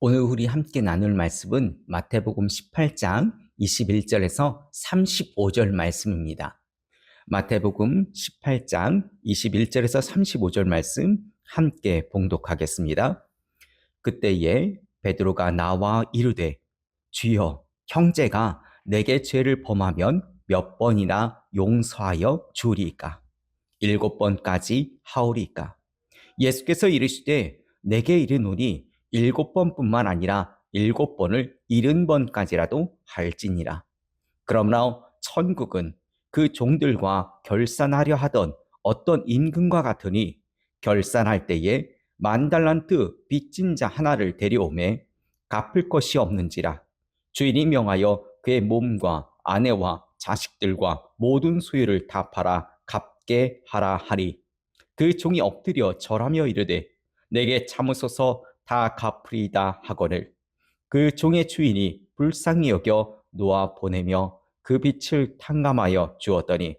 오늘 우리 함께 나눌 말씀은 마태복음 18장 21절에서 35절 말씀입니다. 마태복음 18장 21절에서 35절 말씀 함께 봉독하겠습니다. 그때에 베드로가 나와 이르되 주여 형제가 내게 죄를 범하면 몇 번이나 용서하여 주리이까? 7번까지 하오리이까? 예수께서 이르시되 내게 이르노니 7번뿐만 아니라 7번을 70번까지라도 할지니라. 그러므로 천국은 그 종들과 결산하려 하던 어떤 임금과 같으니 결산할 때에 10,000달란트 빚진 자 하나를 데려오매 갚을 것이 없는지라. 주인이 명하여 그의 몸과 아내와 자식들과 모든 소유를 다 팔아 갚게 하라 하리. 그 종이 엎드려 절하며 이르되 내게 참으소서 다 갚으리이다 하거늘 그 종의 주인이 불쌍히 여겨 놓아 보내며 그 빚을 탕감하여 주었더니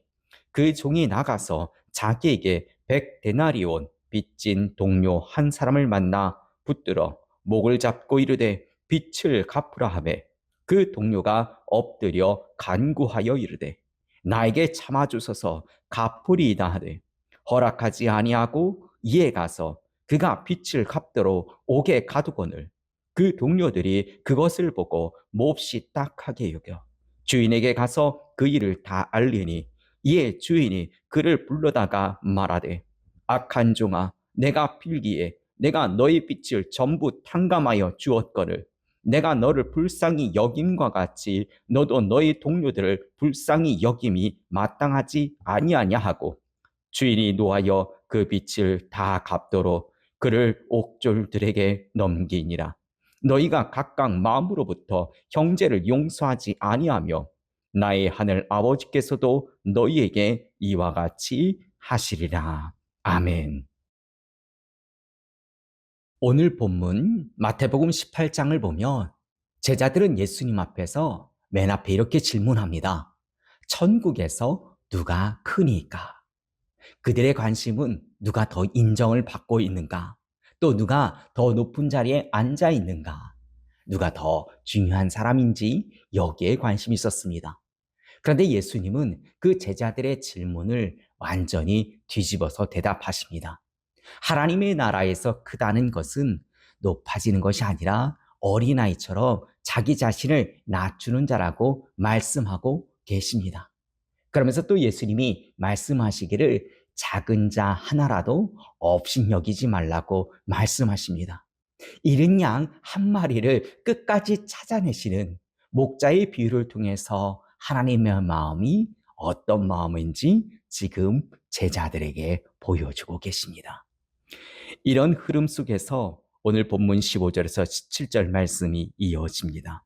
그 종이 나가서 자기에게 100데나리온 빚진 동료 한 사람을 만나 붙들어 목을 잡고 이르되 빚을 갚으라 하매 그 동료가 엎드려 간구하여 이르되 나에게 참아주소서 갚으리이다 하되 허락하지 아니하고 이에 가서 그가 빚을 갚도록 옥에 가두거늘 그 동료들이 그것을 보고 몹시 딱하게 여겨 주인에게 가서 그 일을 다 알리니 이에 주인이 그를 불러다가 말하되 악한 종아 내가 필기에 내가 너의 빚을 전부 탕감하여 주었거늘 내가 너를 불쌍히 여김과 같이 너도 너의 동료들을 불쌍히 여김이 마땅하지 아니하냐 하고 주인이 노하여 그 빚을 다 갚도록 그를 옥졸들에게 넘기니라. 너희가 각각 마음으로부터 형제를 용서하지 아니하며 나의 하늘 아버지께서도 너희에게 이와 같이 하시리라. 아멘. 오늘 본문 마태복음 18장을 보면 제자들은 예수님 앞에서 맨 앞에 이렇게 질문합니다. 천국에서 누가 크니까? 그들의 관심은 누가 더 인정을 받고 있는가? 또 누가 더 높은 자리에 앉아 있는가? 누가 더 중요한 사람인지 여기에 관심이 있었습니다. 그런데 예수님은 그 제자들의 질문을 완전히 뒤집어서 대답하십니다. 하나님의 나라에서 크다는 것은 높아지는 것이 아니라 어린아이처럼 자기 자신을 낮추는 자라고 말씀하고 계십니다. 그러면서 또 예수님이 말씀하시기를 작은 자 하나라도 업신여기지 말라고 말씀하십니다. 이른 양 한 마리를 끝까지 찾아내시는 목자의 비유를 통해서 하나님의 마음이 어떤 마음인지 지금 제자들에게 보여주고 계십니다. 이런 흐름 속에서 오늘 본문 15절에서 17절 말씀이 이어집니다.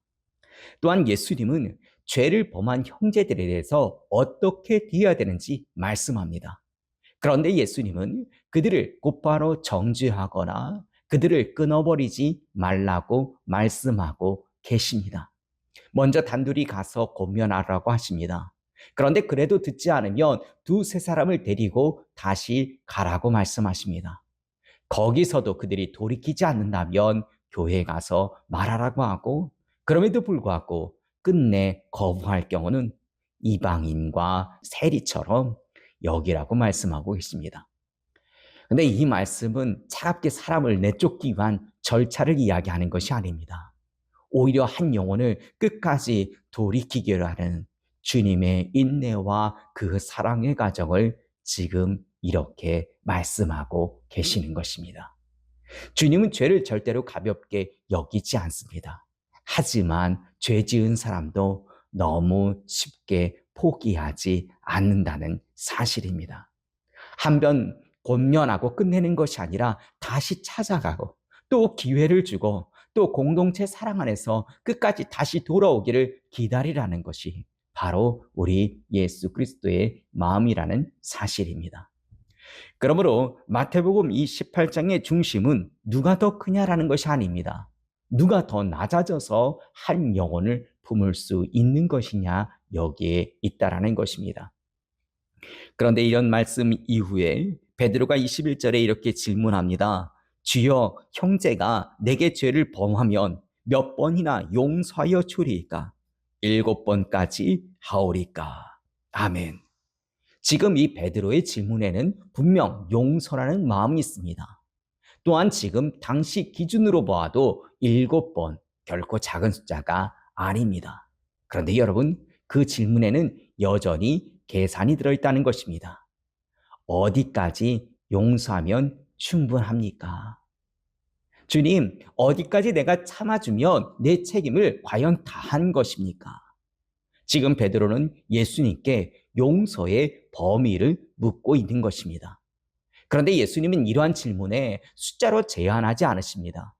또한 예수님은 죄를 범한 형제들에 대해서 어떻게 대해야 되는지 말씀합니다. 그런데 예수님은 그들을 곧바로 정죄하거나 그들을 끊어버리지 말라고 말씀하고 계십니다. 먼저 단둘이 가서 권면하라고 하십니다. 그런데 그래도 듣지 않으면 두세 사람을 데리고 다시 가라고 말씀하십니다. 거기서도 그들이 돌이키지 않는다면 교회에 가서 말하라고 하고 그럼에도 불구하고 끝내 거부할 경우는 이방인과 세리처럼 여기라고 말씀하고 계십니다. 근데 이 말씀은 차갑게 사람을 내쫓기 위한 절차를 이야기하는 것이 아닙니다. 오히려 한 영혼을 끝까지 돌이키기를 하는 주님의 인내와 그 사랑의 과정을 지금 이렇게 말씀하고 계시는 것입니다. 주님은 죄를 절대로 가볍게 여기지 않습니다. 하지만 죄 지은 사람도 너무 쉽게 포기하지 않는다는 사실입니다. 한번 권면하고 끝내는 것이 아니라 다시 찾아가고 또 기회를 주고 또 공동체 사랑 안에서 끝까지 다시 돌아오기를 기다리라는 것이 바로 우리 예수 그리스도의 마음이라는 사실입니다. 그러므로 마태복음 이 18장의 중심은 누가 더 크냐라는 것이 아닙니다. 누가 더 낮아져서 한 영혼을 품을 수 있는 것이냐 여기에 있다라는 것입니다. 그런데 이런 말씀 이후에 베드로가 21절에 이렇게 질문합니다. 주여, 형제가 내게 죄를 범하면 몇 번이나 용서하여 주리이까? 7번까지 하오리까? 아멘. 지금 이 베드로의 질문에는 분명 용서라는 마음이 있습니다. 또한 지금 당시 기준으로 보아도 7번, 결코 작은 숫자가 아닙니다. 그런데 여러분, 그 질문에는 여전히 계산이 들어있다는 것입니다. 어디까지 용서하면 충분합니까? 주님, 어디까지 내가 참아주면 내 책임을 과연 다한 것입니까? 지금 베드로는 예수님께 용서의 범위를 묻고 있는 것입니다. 그런데 예수님은 이러한 질문에 숫자로 제한하지 않으십니다.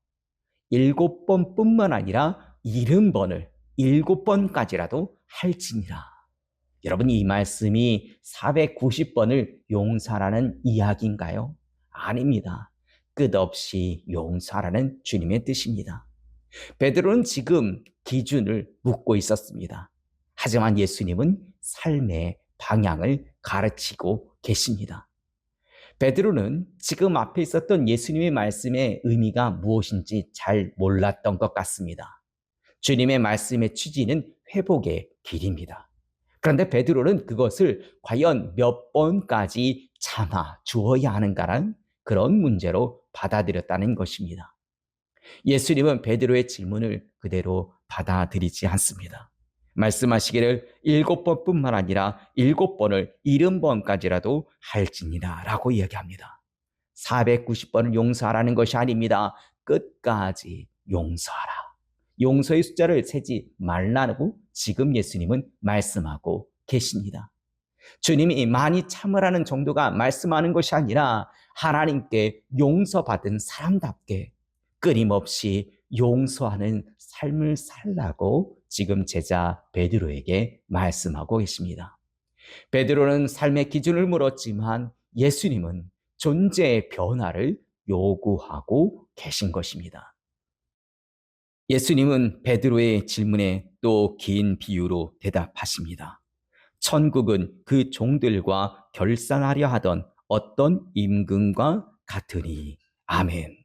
7번뿐만 아니라 70번을 7번까지라도 할지니라. 여러분, 이 말씀이 490번을 용서하라는 이야기인가요? 아닙니다. 끝없이 용서하라는 주님의 뜻입니다. 베드로는 지금 기준을 묻고 있었습니다. 하지만 예수님은 삶의 방향을 가르치고 계십니다. 베드로는 지금 앞에 있었던 예수님의 말씀의 의미가 무엇인지 잘 몰랐던 것 같습니다. 주님의 말씀의 취지는 회복의 길입니다. 그런데 베드로는 그것을 과연 몇 번까지 참아 주어야 하는가란 그런 문제로 받아들였다는 것입니다. 예수님은 베드로의 질문을 그대로 받아들이지 않습니다. 말씀하시기를 7번뿐만 아니라 7번을 70번까지라도 할지니라 라고 이야기합니다. 490번을 용서하라는 것이 아닙니다. 끝까지 용서하라. 용서의 숫자를 세지 말라고 지금 예수님은 말씀하고 계십니다. 주님이 많이 참으라는 정도가 말씀하는 것이 아니라 하나님께 용서받은 사람답게 끊임없이 용서하는 삶을 살라고 지금 제자 베드로에게 말씀하고 계십니다. 베드로는 삶의 기준을 물었지만 예수님은 존재의 변화를 요구하고 계신 것입니다. 예수님은 베드로의 질문에 또 긴 비유로 대답하십니다. 천국은 그 종들과 결산하려 하던 어떤 임금과 같으니. 아멘.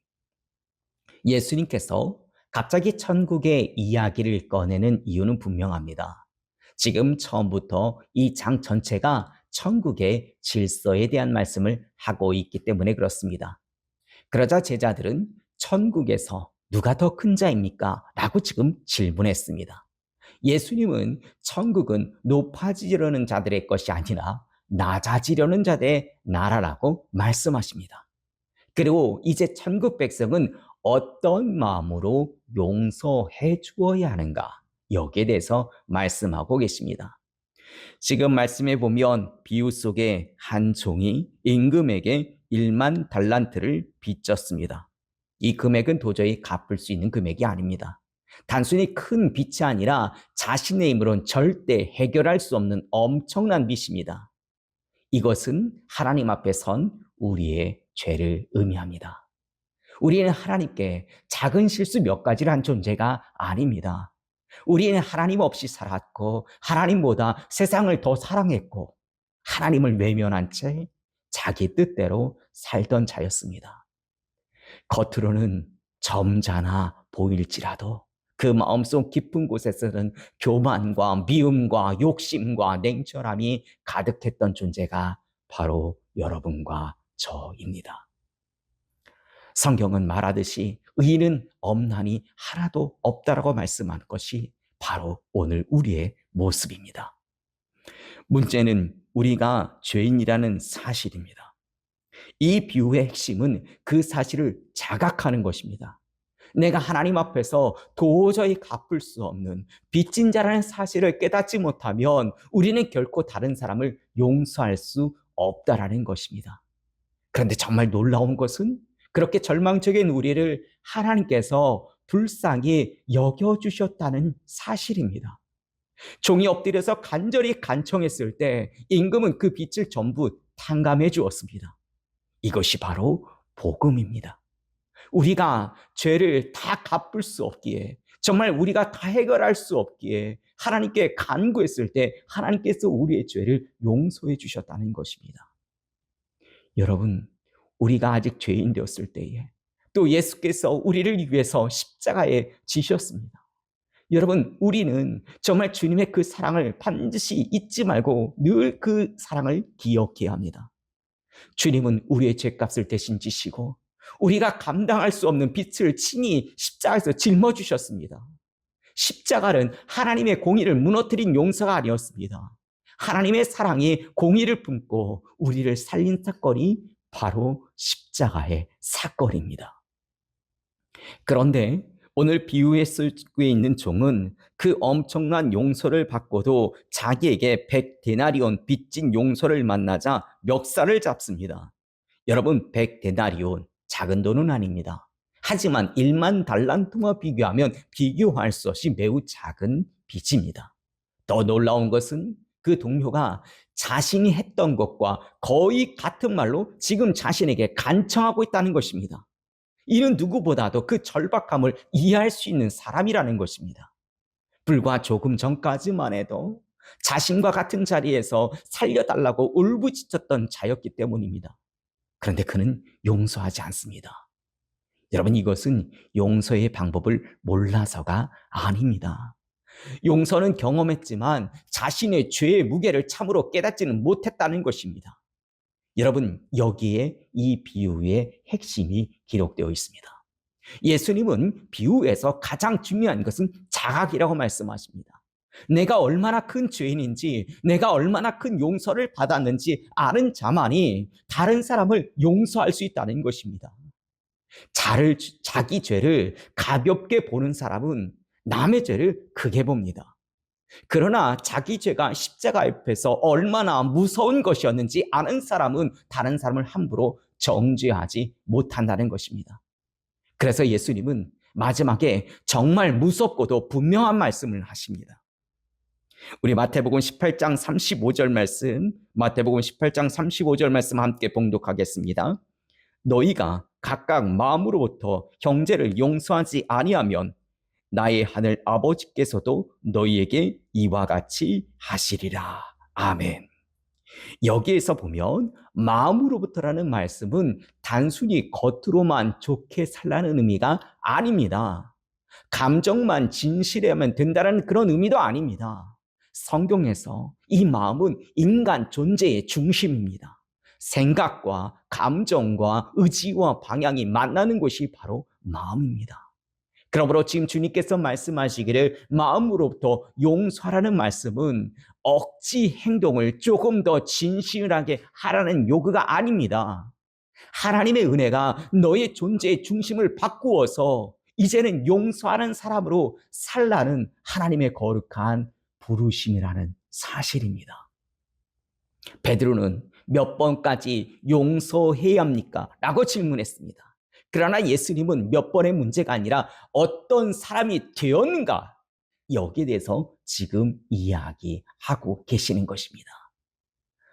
예수님께서 갑자기 천국의 이야기를 꺼내는 이유는 분명합니다. 지금 처음부터 이 장 전체가 천국의 질서에 대한 말씀을 하고 있기 때문에 그렇습니다. 그러자 제자들은 천국에서 누가 더 큰 자입니까? 라고 지금 질문했습니다. 예수님은 천국은 높아지려는 자들의 것이 아니라 낮아지려는 자들의 나라라고 말씀하십니다. 그리고 이제 천국 백성은 어떤 마음으로 용서해 주어야 하는가? 여기에 대해서 말씀하고 계십니다. 지금 말씀해 보면 비유 속에 한 종이 임금에게 1만 달란트를 빚졌습니다. 이 금액은 도저히 갚을 수 있는 금액이 아닙니다. 단순히 큰 빚이 아니라 자신의 힘으로는 절대 해결할 수 없는 엄청난 빚입니다. 이것은 하나님 앞에 선 우리의 죄를 의미합니다. 우리는 하나님께 작은 실수 몇 가지를 한 존재가 아닙니다. 우리는 하나님 없이 살았고 하나님보다 세상을 더 사랑했고 하나님을 외면한 채 자기 뜻대로 살던 자였습니다. 겉으로는 점잖아 보일지라도 그 마음속 깊은 곳에서는 교만과 미움과 욕심과 냉철함이 가득했던 존재가 바로 여러분과 저입니다. 성경은 말하듯이 의인은 없나니 하나도 없다라고 말씀하는 것이 바로 오늘 우리의 모습입니다. 문제는 우리가 죄인이라는 사실입니다. 이 비유의 핵심은 그 사실을 자각하는 것입니다. 내가 하나님 앞에서 도저히 갚을 수 없는 빚진 자라는 사실을 깨닫지 못하면 우리는 결코 다른 사람을 용서할 수 없다라는 것입니다. 그런데 정말 놀라운 것은 그렇게 절망적인 우리를 하나님께서 불쌍히 여겨주셨다는 사실입니다. 종이 엎드려서 간절히 간청했을 때 임금은 그 빚을 전부 탕감해 주었습니다. 이것이 바로 복음입니다. 우리가 죄를 다 갚을 수 없기에, 정말 우리가 다 해결할 수 없기에 하나님께 간구했을 때 하나님께서 우리의 죄를 용서해 주셨다는 것입니다. 여러분, 우리가 아직 죄인 되었을 때에 또 예수께서 우리를 위해서 십자가에 지셨습니다. 여러분, 우리는 정말 주님의 그 사랑을 반드시 잊지 말고 늘 그 사랑을 기억해야 합니다. 주님은 우리의 죄값을 대신 지시고 우리가 감당할 수 없는 빚을 친히 십자가에서 짊어지셨습니다. 십자가는 하나님의 공의를 무너뜨린 용서가 아니었습니다. 하나님의 사랑이 공의를 품고 우리를 살린 사건이 바로 십자가의 사건입니다. 그런데 오늘 비유에 쓰고 있는 종은 그 엄청난 용서를 받고도 자기에게 100데나리온 빚진 용서를 만나자 멱살을 잡습니다. 여러분, 100데나리온 작은 돈은 아닙니다. 하지만 1만 달란트와 비교하면 비교할 수 없이 매우 작은 빚입니다. 더 놀라운 것은 그 동료가 자신이 했던 것과 거의 같은 말로 지금 자신에게 간청하고 있다는 것입니다. 이는 누구보다도 그 절박함을 이해할 수 있는 사람이라는 것입니다. 불과 조금 전까지만 해도 자신과 같은 자리에서 살려달라고 울부짖었던 자였기 때문입니다. 그런데 그는 용서하지 않습니다. 여러분, 이것은 용서의 방법을 몰라서가 아닙니다. 용서는 경험했지만 자신의 죄의 무게를 참으로 깨닫지는 못했다는 것입니다. 여러분, 여기에 이 비유의 핵심이 기록되어 있습니다. 예수님은 비유에서 가장 중요한 것은 자각이라고 말씀하십니다. 내가 얼마나 큰 죄인인지, 내가 얼마나 큰 용서를 받았는지 아는 자만이 다른 사람을 용서할 수 있다는 것입니다. 자기 죄를 가볍게 보는 사람은 남의 죄를 크게 봅니다. 그러나 자기 죄가 십자가 앞에서 얼마나 무서운 것이었는지 아는 사람은 다른 사람을 함부로 정죄하지 못한다는 것입니다. 그래서 예수님은 마지막에 정말 무섭고도 분명한 말씀을 하십니다. 우리 마태복음 18장 35절 말씀, 마태복음 18장 35절 말씀 함께 봉독하겠습니다. 너희가 각각 마음으로부터 형제를 용서하지 아니하면 나의 하늘 아버지께서도 너희에게 이와 같이 하시리라. 아멘. 여기에서 보면 마음으로부터라는 말씀은 단순히 겉으로만 좋게 살라는 의미가 아닙니다. 감정만 진실하면 된다는 그런 의미도 아닙니다. 성경에서 이 마음은 인간 존재의 중심입니다. 생각과 감정과 의지와 방향이 만나는 곳이 바로 마음입니다. 그러므로 지금 주님께서 말씀하시기를 마음으로부터 용서하라는 말씀은 억지 행동을 조금 더 진실하게 하라는 요구가 아닙니다. 하나님의 은혜가 너의 존재의 중심을 바꾸어서 이제는 용서하는 사람으로 살라는 하나님의 거룩한 부르심이라는 사실입니다. 베드로는 몇 번까지 용서해야 합니까? 라고 질문했습니다. 그러나 예수님은 몇 번의 문제가 아니라 어떤 사람이 되었는가, 여기에 대해서 지금 이야기하고 계시는 것입니다.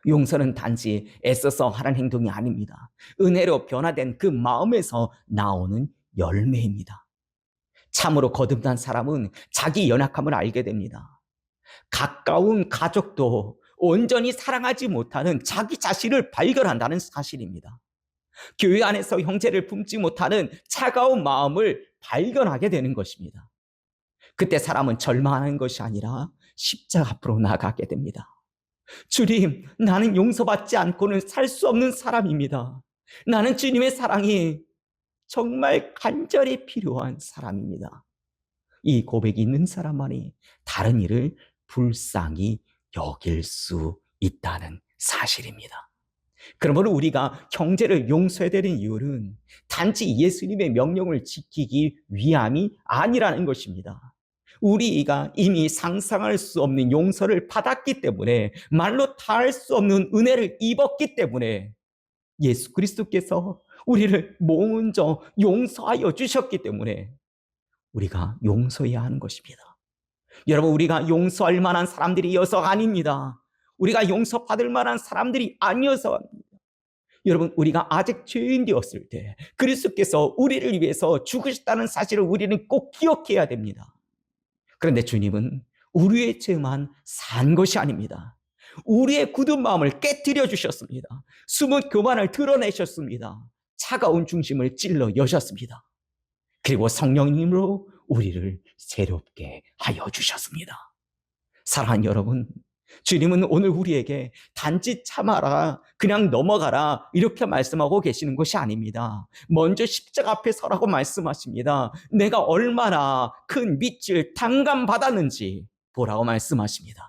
용서는 단지 애써서 하는 행동이 아닙니다. 은혜로 변화된 그 마음에서 나오는 열매입니다. 참으로 거듭난 사람은 자기 연약함을 알게 됩니다. 가까운 가족도 온전히 사랑하지 못하는 자기 자신을 발견한다는 사실입니다. 교회 안에서 형제를 품지 못하는 차가운 마음을 발견하게 되는 것입니다. 그때 사람은 절망하는 것이 아니라 십자가 앞으로 나가게 됩니다. 주님, 나는 용서받지 않고는 살 수 없는 사람입니다. 나는 주님의 사랑이 정말 간절히 필요한 사람입니다. 이 고백이 있는 사람만이 다른 일을 불쌍히 여길 수 있다는 사실입니다. 그러므로 우리가 형제를 용서해야 되는 이유는 단지 예수님의 명령을 지키기 위함이 아니라는 것입니다. 우리가 이미 상상할 수 없는 용서를 받았기 때문에, 말로 다할 수 없는 은혜를 입었기 때문에, 예수 그리스도께서 우리를 먼저 용서하여 주셨기 때문에 우리가 용서해야 하는 것입니다. 여러분, 우리가 용서할 만한 사람들이어서 아닙니다. 우리가 용서받을 만한 사람들이 아니어서 합니다. 여러분, 우리가 아직 죄인 되었을 때 그리스도께서 우리를 위해서 죽으셨다는 사실을 우리는 꼭 기억해야 됩니다. 그런데 주님은 우리의 죄만 산 것이 아닙니다. 우리의 굳은 마음을 깨뜨려 주셨습니다. 숨은 교만을 드러내셨습니다. 차가운 중심을 찔러 여셨습니다. 그리고 성령님으로 우리를 새롭게 하여 주셨습니다. 사랑하는 여러분, 주님은 오늘 우리에게 단지 참아라, 그냥 넘어가라 이렇게 말씀하고 계시는 것이 아닙니다. 먼저 십자가 앞에 서라고 말씀하십니다. 내가 얼마나 큰 밑을 탕감받았는지 보라고 말씀하십니다.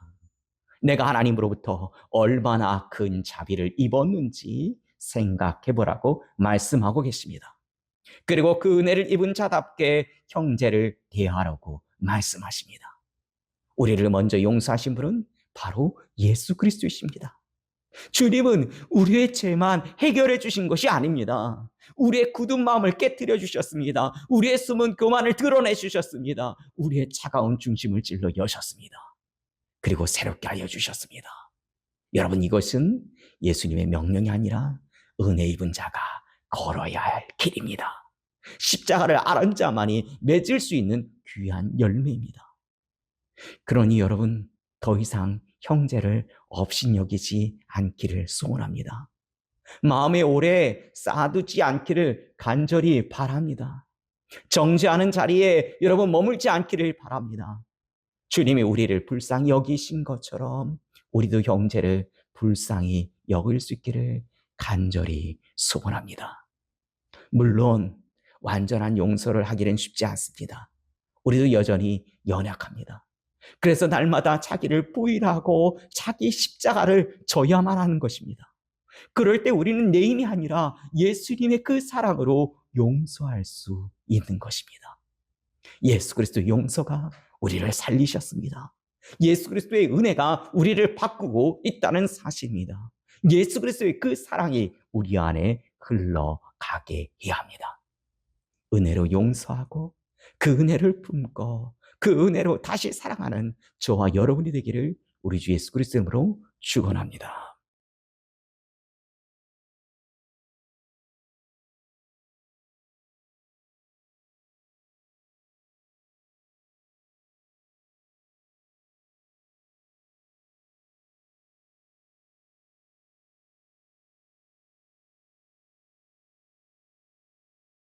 내가 하나님으로부터 얼마나 큰 자비를 입었는지 생각해 보라고 말씀하고 계십니다. 그리고 그 은혜를 입은 자답게 형제를 대하라고 말씀하십니다. 우리를 먼저 용서하신 분은 바로 예수 그리스도이십니다. 주님은 우리의 죄만 해결해 주신 것이 아닙니다. 우리의 굳은 마음을 깨뜨려 주셨습니다. 우리의 숨은 교만을 드러내 주셨습니다. 우리의 차가운 중심을 찔러 여셨습니다. 그리고 새롭게 하여 주셨습니다. 여러분, 이것은 예수님의 명령이 아니라 은혜 입은 자가 걸어야 할 길입니다. 십자가를 앓은 자만이 맺을 수 있는 귀한 열매입니다. 그러니 여러분, 더 이상 형제를 업신여기지 않기를 소원합니다. 마음에 오래 쌓아두지 않기를 간절히 바랍니다. 정죄하는 자리에 여러분 머물지 않기를 바랍니다. 주님이 우리를 불쌍히 여기신 것처럼 우리도 형제를 불쌍히 여길 수 있기를 간절히 소원합니다. 물론 완전한 용서를 하기는 쉽지 않습니다. 우리도 여전히 연약합니다. 그래서 날마다 자기를 부인하고 자기 십자가를 져야만 하는 것입니다. 그럴 때 우리는 내 힘이 아니라 예수님의 그 사랑으로 용서할 수 있는 것입니다. 예수 그리스도의 용서가 우리를 살리셨습니다. 예수 그리스도의 은혜가 우리를 바꾸고 있다는 사실입니다. 예수 그리스도의 그 사랑이 우리 안에 흘러가게 해야 합니다. 은혜로 용서하고 그 은혜를 품고 그 은혜로 다시 사랑하는 저와 여러분이 되기를 우리 주 예수 그리스도 이름으로 축원합니다.